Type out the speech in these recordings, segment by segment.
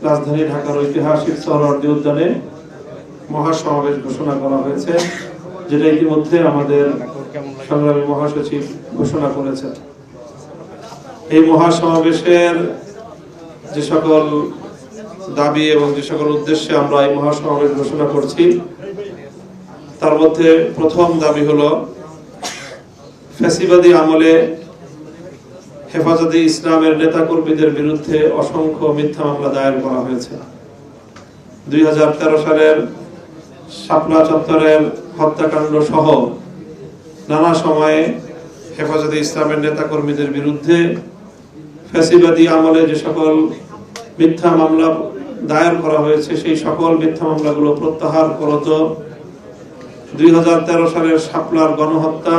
রাজধানী ঢাকার ঐতিহাসিক সোহরাওয়ার্দী উদ্যানে মহাসমাবেশ ঘোষণা করা হয়েছে, যেটা ইতিমধ্যে আমাদের সংগ্রামী মহাসচিব ঘোষণা করেছেন। এই মহাসমাবেশের যে সকল দাবি এবং যে সকল উদ্দেশ্যে আমরা এই মহাসমাবেশ ঘোষণা করছি, তার মধ্যে প্রথম দাবি হলো ফ্যাসিবাদী আমলে হেফাজতে ইসলামের নেতাকর্মীদের বিরুদ্ধে অসংখ্য মিথ্যা মামলা দায়ের করা হয়েছে। 2013 সালের শাপলা চত্বরের হত্যাকাণ্ড সহ নানা সময়ে হেফাজতে ইসলামের নেতাকর্মীদের বিরুদ্ধে ফ্যাসিবাদী আমলে যে সকল মিথ্যা মামলা দায়ের করা হয়েছে, সেই সকল মিথ্যা মামলাগুলো প্রত্যাহার করত 2013 সালের শাপলার গণহত্যা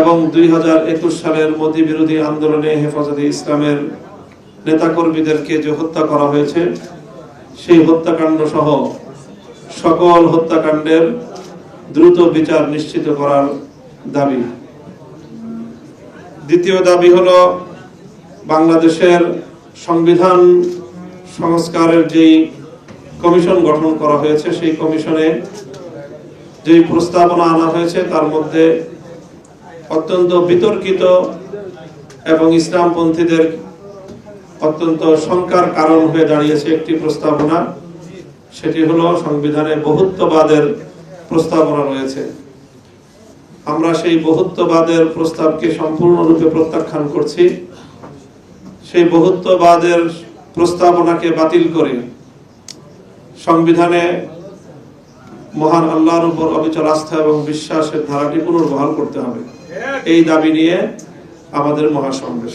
এবং 2021 সালের মোদী বিরোধী আন্দোলনে হেফাজতে ইসলামের নেতাকর্মীদেরকে যে হত্যা করা হয়েছে, সেই হত্যাকাণ্ড সহ সকল হত্যাকাণ্ডের দ্রুত বিচার নিশ্চিত করার দাবি। দ্বিতীয় দাবি হলো বাংলাদেশের সংবিধান সংস্কারের যেই কমিশন গঠন করা হয়েছে, সেই কমিশনে যেই প্রস্তাবনা আনা হয়েছে তার মধ্যে অত্যন্ত বিতর্কিত এবং ইসলামপন্থীদের অত্যন্ত শঙ্কার কারণ হয়ে দাঁড়িয়েছে একটি প্রস্তাবনা, সেটি হলো সংবিধানে বহুত্ববাদের প্রস্তাবনা রয়েছে। আমরা সেই বহুত্ববাদের প্রস্তাবকে সম্পূর্ণরূপে প্রত্যাখ্যান করছি। সেই বহুত্ববাদের প্রস্তাবনাকে বাতিল করে সংবিধানে মহান আল্লাহর উপর অবিচল আস্থা এবং বিশ্বাসের ধারাটি পুনর্বহাল করতে হবে। এই দাবি নিয়ে আমাদের মহাসমাবেশ।